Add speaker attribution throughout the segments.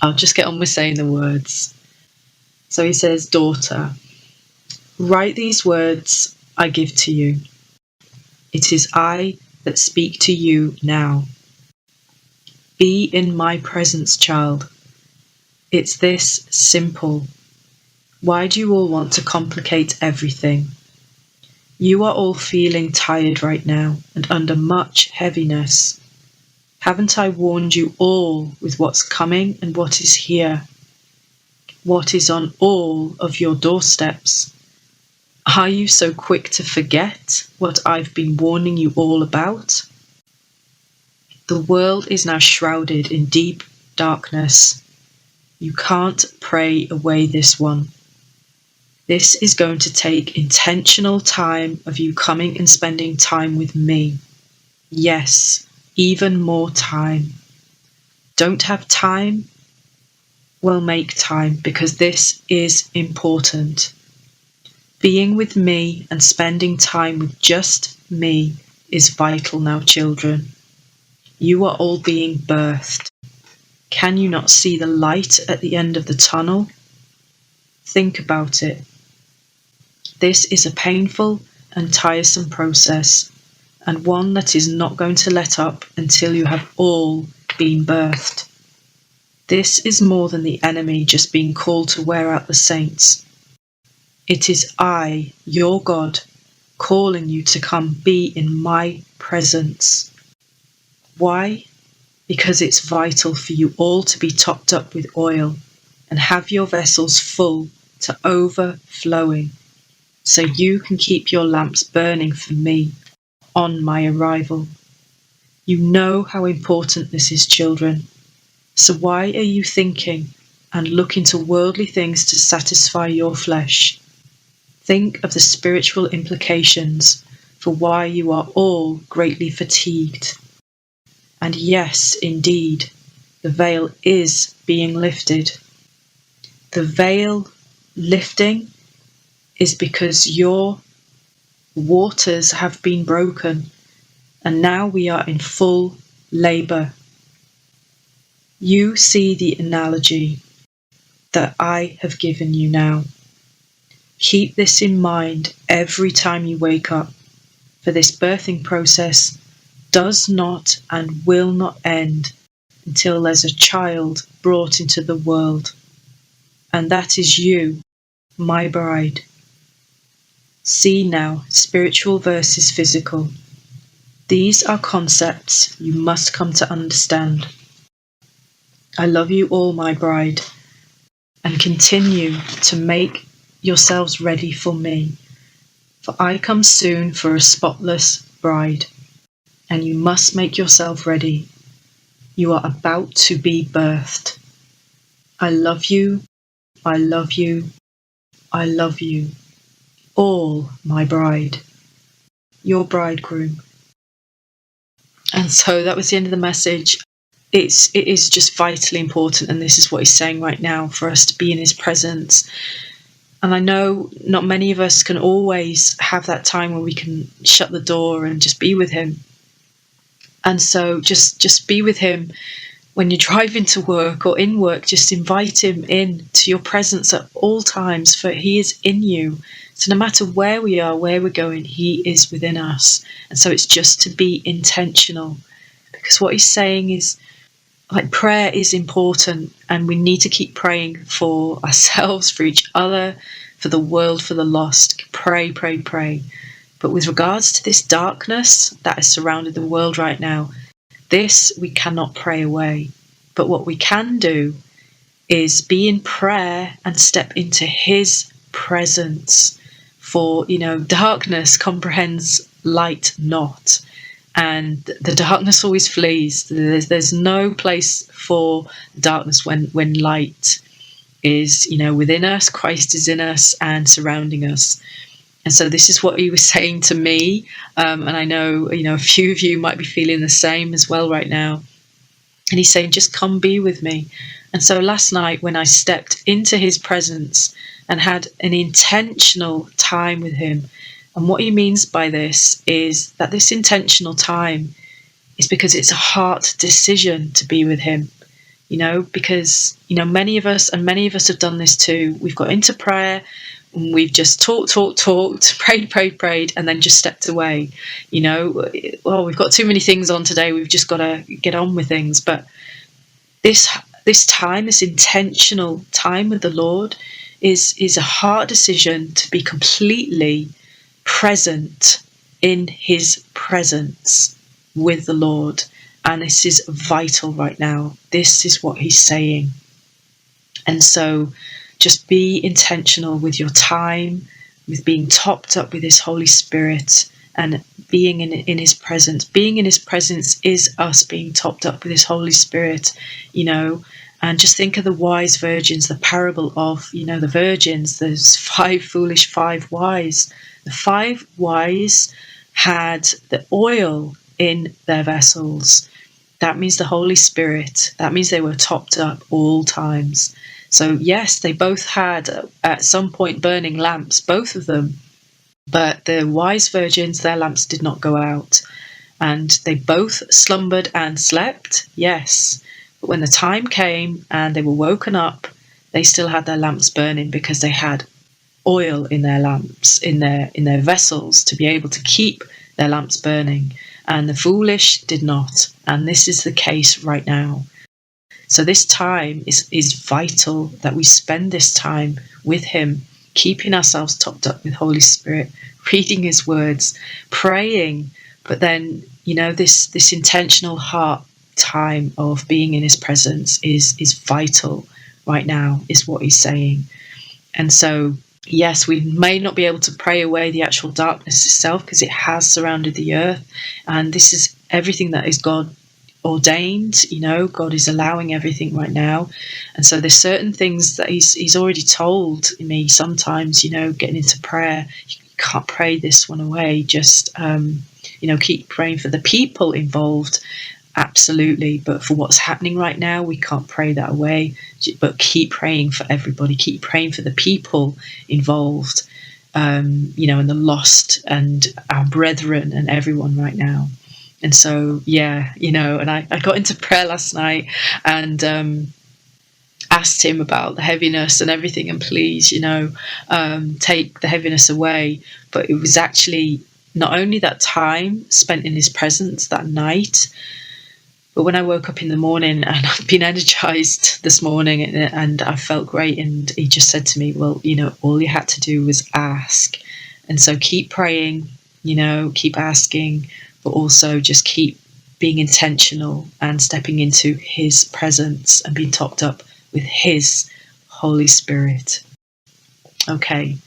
Speaker 1: I'll just get on with saying the words. So he says, "Daughter, write these words I give to you. It is I that speak to you now. Be in my presence, child. It's this simple. Why do you all want to complicate everything? You are all feeling tired right now and under much heaviness. Haven't I warned you all with what's coming and what is here? What is on all of your doorsteps? Are you so quick to forget what I've been warning you all about? The world is now shrouded in deep darkness. You can't pray away this one. This is going to take intentional time of you coming and spending time with me. Yes, even more time. Don't have time? Well, make time, because this is important. Being with me and spending time with just me is vital now, children. You are all being birthed. Can you not see the light at the end of the tunnel? Think about it. This is a painful and tiresome process, and one that is not going to let up until you have all been birthed. This is more than the enemy just being called to wear out the saints. It is I, your God, calling you to come be in my presence. Why? Because it's vital for you all to be topped up with oil and have your vessels full to overflowing, so you can keep your lamps burning for me on my arrival. You know how important this is, children. So why are you thinking and looking to worldly things to satisfy your flesh? Think of the spiritual implications for why you are all greatly fatigued. And yes, indeed, the veil is being lifted. The veil lifting is because your waters have been broken, and now we are in full labour. You see the analogy that I have given you now. Keep this in mind every time you wake up, for this birthing process does not and will not end until there's a child brought into the world. And that is you, my bride. See now, spiritual versus physical. These are concepts you must come to understand. I love you all, my bride, and continue to make yourselves ready for me, for I come soon for a spotless bride, and you must make yourself ready. You are about to be birthed. I love you, I love you, I love you, all my bride, your bridegroom. And so that was the end of the message. It is just vitally important, and this is what he's saying right now, for us to be in his presence. And I know not many of us can always have that time where we can shut the door and just be with him. And so just be with him when you're driving to work or in work. Just invite him in to your presence at all times, for he is in you. So no matter where we are, where we're going, he is within us. And so it's just to be intentional, because what he's saying is, like, prayer is important, and we need to keep praying for ourselves, for each other, for the world, for the lost. Pray, pray, pray. But with regards to this darkness that has surrounded the world right now, this we cannot pray away. But what we can do is be in prayer and step into his presence. For, darkness comprehends light not. And the darkness always flees. There's no place for darkness when light is, within us. Christ is in us and surrounding us. And so this is what he was saying to me. And I know, a few of you might be feeling the same as well right now. And he's saying, just come be with me. And so last night, when I stepped into his presence and had an intentional time with him, and what he means by this is that this intentional time is because it's a heart decision to be with him. because, many of us have done this too. We've got into prayer and we've just talked, prayed, and then just stepped away. Well, we've got too many things on today. We've just got to get on with things. But this time, this intentional time with the Lord is a heart decision to be completely present in his presence with the Lord. And this is vital right now. This is what he's saying. And so just be intentional with your time, with being topped up with his Holy Spirit and being in his presence. Being in his presence is us being topped up with his Holy Spirit, and just think of the wise virgins, the parable of, the virgins. There's 5 foolish, 5 wise. The 5 wise had the oil in their vessels. That means the Holy Spirit. That means they were topped up all times. So yes, they both had at some point burning lamps, both of them. But the wise virgins, their lamps did not go out. And they both slumbered and slept, yes. But when the time came and they were woken up, they still had their lamps burning because they had oil in their lamps, in their vessels, to be able to keep their lamps burning. And the foolish did not. And this is the case right now. So this time is vital that we spend this time with him, keeping ourselves topped up with Holy Spirit, reading his words, praying, but then, this intentional heart time of being in his presence is vital right now, is what he's saying. And so, yes, we may not be able to pray away the actual darkness itself because it has surrounded the earth. And this is everything that is God ordained. God is allowing everything right now. And so there's certain things that he's already told me sometimes, getting into prayer, you can't pray this one away. Just, keep praying for the people involved. Absolutely. But for what's happening right now, we can't pray that away. But keep praying for everybody. Keep praying for the people involved, and the lost and our brethren and everyone right now. And so, and I got into prayer last night and asked him about the heaviness and everything. And please, take the heaviness away. But it was actually not only that time spent in his presence that night, but when I woke up in the morning and I've been energized this morning and I felt great. And he just said to me, well, all you had to do was ask. And so keep praying, keep asking, but also just keep being intentional and stepping into his presence and being topped up with his Holy Spirit. Okay,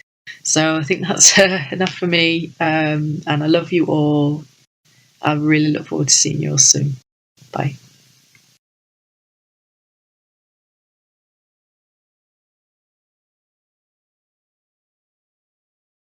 Speaker 1: so I think that's enough for me. And I love you all. I really look forward to seeing you all soon. Bye.